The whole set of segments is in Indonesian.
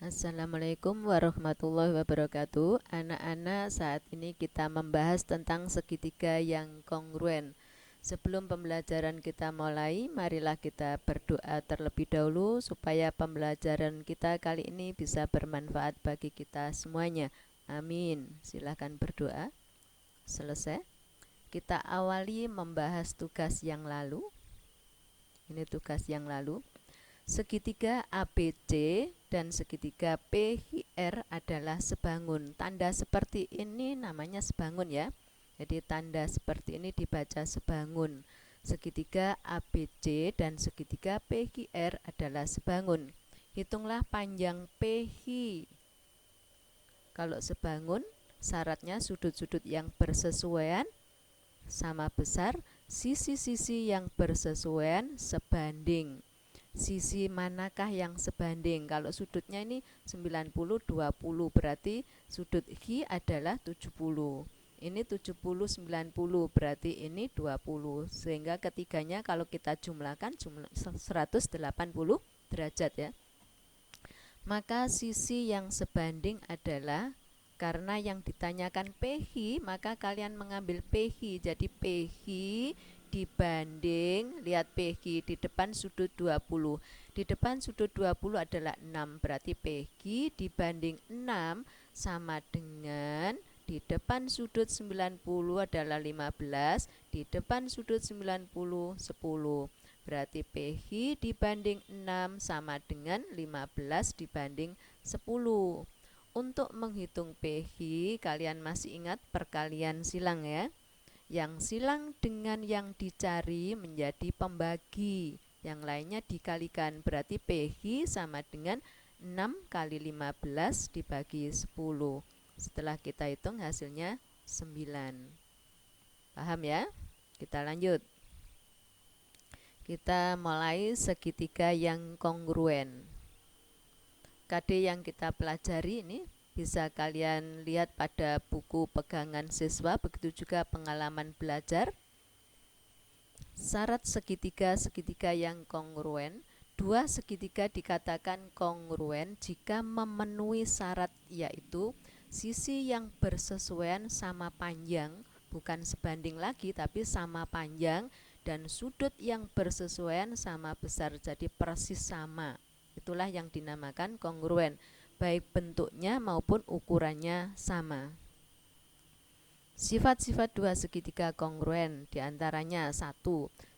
Assalamualaikum warahmatullahi wabarakatuh. Anak-anak, saat ini kita membahas tentang segitiga yang kongruen. Sebelum pembelajaran kita mulai, marilah kita berdoa terlebih dahulu supaya pembelajaran kita kali ini bisa bermanfaat bagi kita semuanya. Amin. Silahkan berdoa. Selesai. Kita awali membahas tugas yang lalu. Ini tugas yang lalu. Segitiga ABC dan segitiga PHR adalah sebangun. Tanda seperti ini namanya sebangun ya. Jadi tanda seperti ini dibaca sebangun. Segitiga ABC dan segitiga PHR adalah sebangun. Hitunglah panjang PH. Kalau sebangun, syaratnya sudut-sudut yang bersesuaian sama besar, sisi-sisi yang bersesuaian sebanding. Sisi manakah yang sebanding? Kalau sudutnya ini 90-20, berarti sudut H adalah 70. Ini 70-90, berarti ini 20. Sehingga ketiganya kalau kita jumlahkan 180 derajat ya. Maka sisi yang sebanding adalah, karena yang ditanyakan PH, maka kalian mengambil PH. Jadi PH dibanding, lihat PH di depan sudut 20. Di depan sudut 20 adalah 6, berarti PH dibanding 6 sama dengan di depan sudut 90 adalah 15, di depan sudut 90 10. Berarti PH dibanding 6 sama dengan 15 dibanding 10. Untuk menghitung PH, kalian masih ingat perkalian silang ya? Yang silang dengan yang dicari menjadi pembagi. Yang lainnya dikalikan, berarti PH sama dengan 6 kali 15 dibagi 10. Setelah kita hitung hasilnya 9. Paham ya? Kita lanjut. Kita mulai segitiga yang kongruen. KD yang kita pelajari ini bisa kalian lihat pada buku pegangan siswa, begitu juga pengalaman belajar. Syarat segitiga yang kongruen. Dua segitiga dikatakan kongruen jika memenuhi syarat, yaitu sisi yang bersesuaian sama panjang, bukan sebanding lagi tapi sama panjang, dan sudut yang bersesuaian sama besar, jadi persis sama. Itulah yang dinamakan kongruen, baik bentuknya maupun ukurannya sama. Sifat-sifat dua segitiga kongruen diantaranya: 1.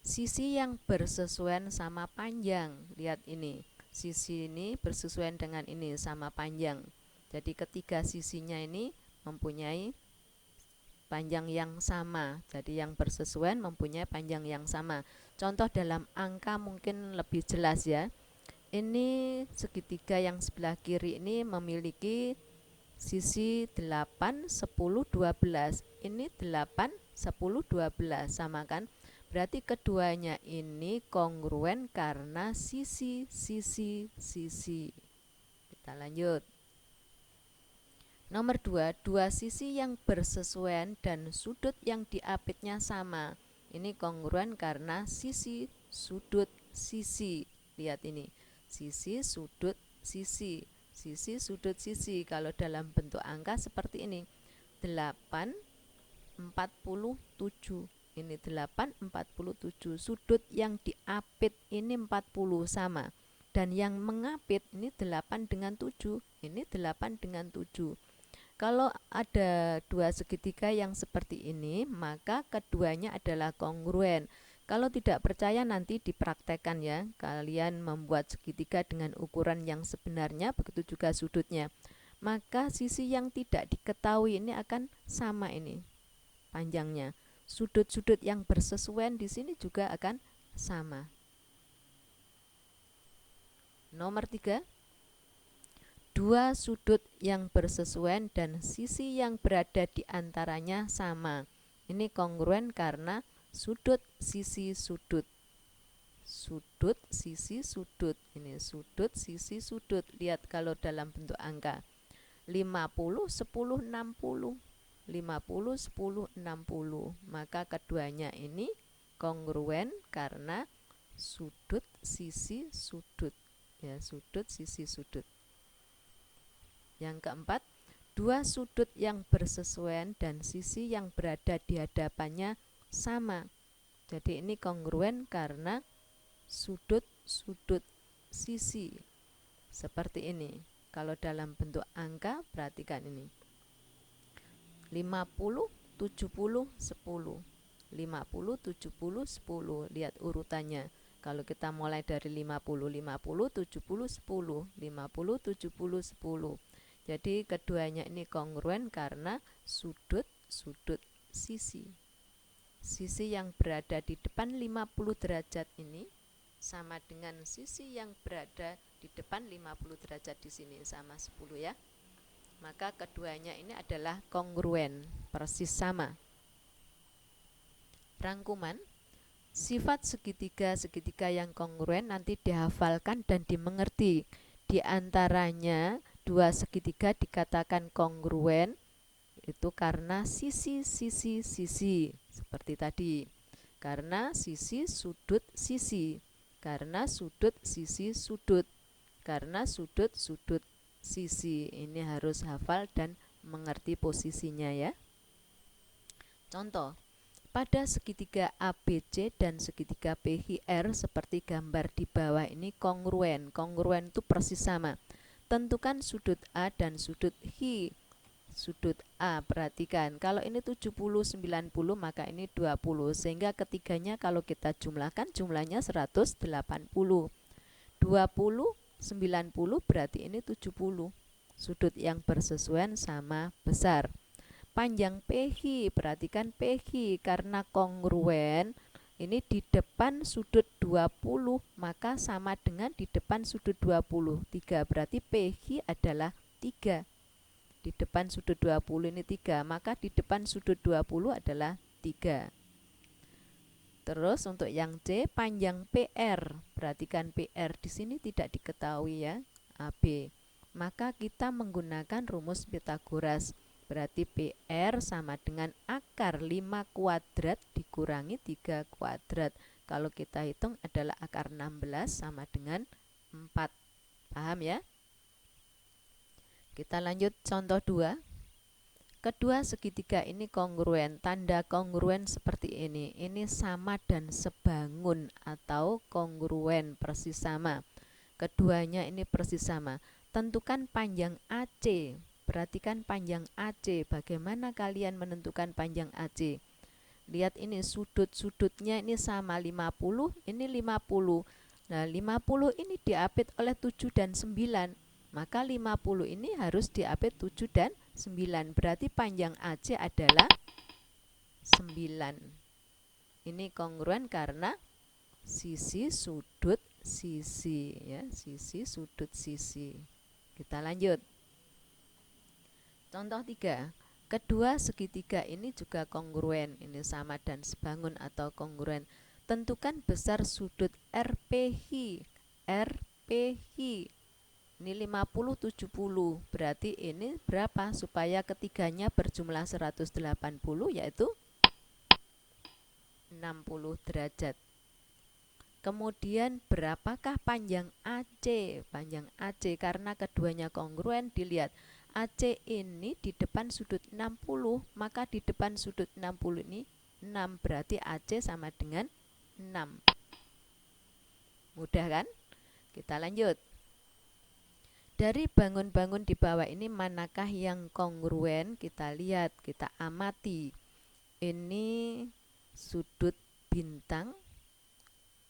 Sisi yang bersesuaian sama panjang. Lihat ini, sisi ini bersesuaian dengan ini sama panjang. Jadi ketiga sisinya ini mempunyai panjang yang sama, jadi yang bersesuaian mempunyai panjang yang sama. Contoh dalam angka mungkin lebih jelas ya. Ini segitiga yang sebelah kiri ini memiliki sisi 8, 10, 12. Ini 8, 10, 12, sama kan? Berarti keduanya ini kongruen karena sisi. Kita lanjut. Nomor 2, dua sisi yang bersesuaian dan sudut yang diapitnya sama. Ini kongruen karena sisi, sudut, sisi. Lihat ini, sisi, sudut, sisi. Sisi, sudut, sisi. Kalau dalam bentuk angka seperti ini, 8, 47. Ini 8, 47. Sudut yang diapit ini 40 sama. Dan yang mengapit ini 8 dengan 7. Ini 8 dengan 7. Kalau ada dua segitiga yang seperti ini, maka keduanya adalah kongruen. Kalau tidak percaya nanti dipraktekkan ya. Kalian membuat segitiga dengan ukuran yang sebenarnya, begitu juga sudutnya. Maka sisi yang tidak diketahui ini akan sama ini panjangnya. Sudut-sudut yang bersesuaian di sini juga akan sama. Nomor 3. Dua sudut yang bersesuaian dan sisi yang berada di antaranya sama. Ini kongruen karena sudut, sisi, sudut. Sudut, sisi, sudut. Ini sudut, sisi, sudut. Lihat kalau dalam bentuk angka. 50, 10, 60. 50, 10, 60. Maka keduanya ini kongruen karena sudut, sisi, sudut. Ya, sudut, sisi, sudut. Yang keempat, dua sudut yang bersesuaian dan sisi yang berada di hadapannya sama. Jadi ini kongruen karena sudut-sudut sisi seperti ini. Kalau dalam bentuk angka, perhatikan ini. 50, 70, 10. 50, 70, 10. Lihat urutannya. Kalau kita mulai dari 50, 50, 70, 10. 50, 70, 10. Jadi keduanya ini kongruen karena sudut-sudut sisi. Sisi yang berada di depan 50 derajat ini sama dengan sisi yang berada di depan 50 derajat di sini, sama 10 ya. Maka keduanya ini adalah kongruen, persis sama. Rangkuman, sifat segitiga-segitiga yang kongruen nanti dihafalkan dan dimengerti. Di antaranya dua segitiga dikatakan kongruen itu karena sisi-sisi seperti tadi, karena sisi sudut sisi, karena sudut sisi sudut, karena sudut sudut sisi. Ini harus hafal dan mengerti posisinya ya. Contoh, pada segitiga ABC dan segitiga PHR seperti gambar di bawah ini kongruen. Kongruen itu persis sama. Tentukan sudut A dan sudut H. Sudut A, perhatikan, kalau ini 70, 90, maka ini 20, sehingga ketiganya kalau kita jumlahkan jumlahnya 180. 20, 90 berarti ini 70. Sudut yang bersesuaian sama besar. Panjang PH, perhatikan PH karena kongruen ini di depan sudut 20, maka sama dengan di depan sudut 20. 3 berarti PH adalah 3. Di depan sudut 20 ini 3, maka di depan sudut 20 adalah 3. Terus untuk yang C, panjang PR. Perhatikan PR di sini tidak diketahui ya, AB. Maka kita menggunakan rumus Pythagoras. Berarti PR sama dengan akar 5 kuadrat dikurangi 3 kuadrat. Kalau kita hitung adalah akar 16 sama dengan 4. Paham ya? Kita lanjut contoh 2. Kedua segitiga ini kongruen. Tanda kongruen seperti ini. Ini sama dan sebangun atau kongruen, persis sama. Keduanya ini persis sama. Tentukan panjang AC. Perhatikan panjang AC. Bagaimana kalian menentukan panjang AC? Lihat ini sudut-sudutnya ini sama, 50, ini 50. Nah, 50 ini diapit oleh 7 dan 9. Maka 50 ini harus diapit 7 dan 9. Berarti panjang AC adalah 9. Ini kongruen karena sisi sudut sisi ya, sisi sudut sisi. Kita lanjut. Contoh 3. Kedua segitiga ini juga kongruen. Ini sama dan sebangun atau kongruen. Tentukan besar sudut RPH. RPH. Ini 50, 70. Berarti ini berapa supaya ketiganya berjumlah 180, yaitu 60 derajat. Kemudian berapakah panjang AC? Panjang AC karena keduanya kongruen, dilihat. AC ini di depan sudut 60, maka di depan sudut 60 ini 6. Berarti AC sama dengan 6. Mudah kan? Kita lanjut. Dari bangun-bangun di bawah ini manakah yang kongruen? Kita lihat, kita amati. Ini sudut bintang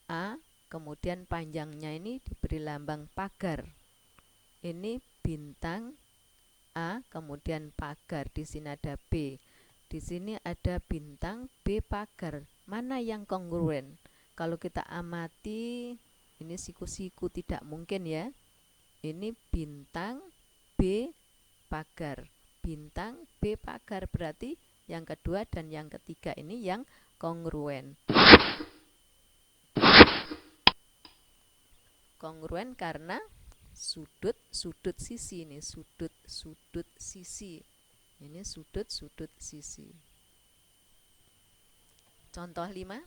A, kemudian panjangnya ini diberi lambang pagar. Ini bintang A, kemudian pagar. Di sini ada B. Di sini ada bintang B, pagar. Mana yang kongruen? Kalau kita amati, ini siku-siku tidak mungkin ya. Ini bintang B pagar. Bintang B pagar berarti yang kedua dan yang ketiga ini yang kongruen. Kongruen karena sudut-sudut sisi. Ini sudut-sudut sisi. Ini sudut-sudut sisi. Contoh 5.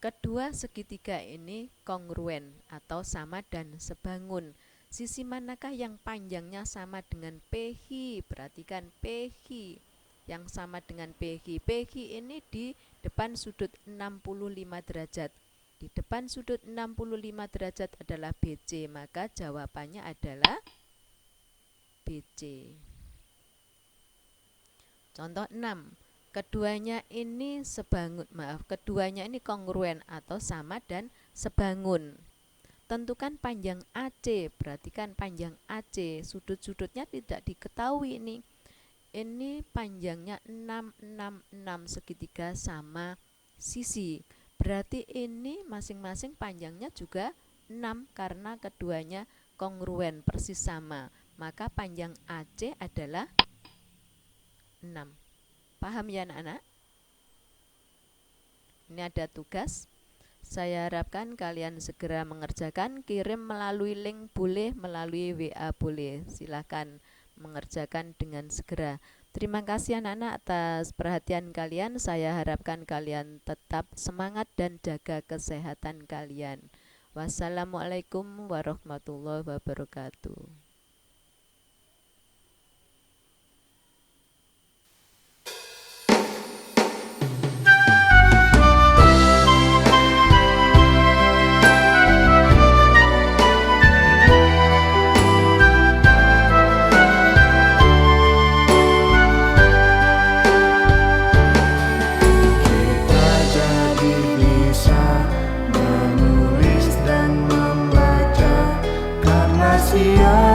Kedua segitiga ini kongruen atau sama dan sebangun. Sisi manakah yang panjangnya sama dengan PH? Perhatikan PH yang sama dengan PH. PH ini di depan sudut 65 derajat. Di depan sudut 65 derajat adalah BC, maka jawabannya adalah BC. Contoh 6. Keduanya ini kongruen atau sama dan sebangun. Tentukan panjang AC. Perhatikan panjang AC. Sudut-sudutnya tidak diketahui ini. Ini panjangnya 666, segitiga sama sisi. Berarti ini masing-masing panjangnya juga 6 karena keduanya kongruen persis sama. Maka panjang AC adalah 6. Paham ya anak-anak? Ini ada tugas. Saya harapkan kalian segera mengerjakan. Kirim melalui link boleh, melalui WA boleh. Silakan mengerjakan dengan segera. Terima kasih anak-anak atas perhatian kalian. Saya harapkan kalian tetap semangat dan jaga kesehatan kalian. Wassalamualaikum warahmatullahi wabarakatuh. Sia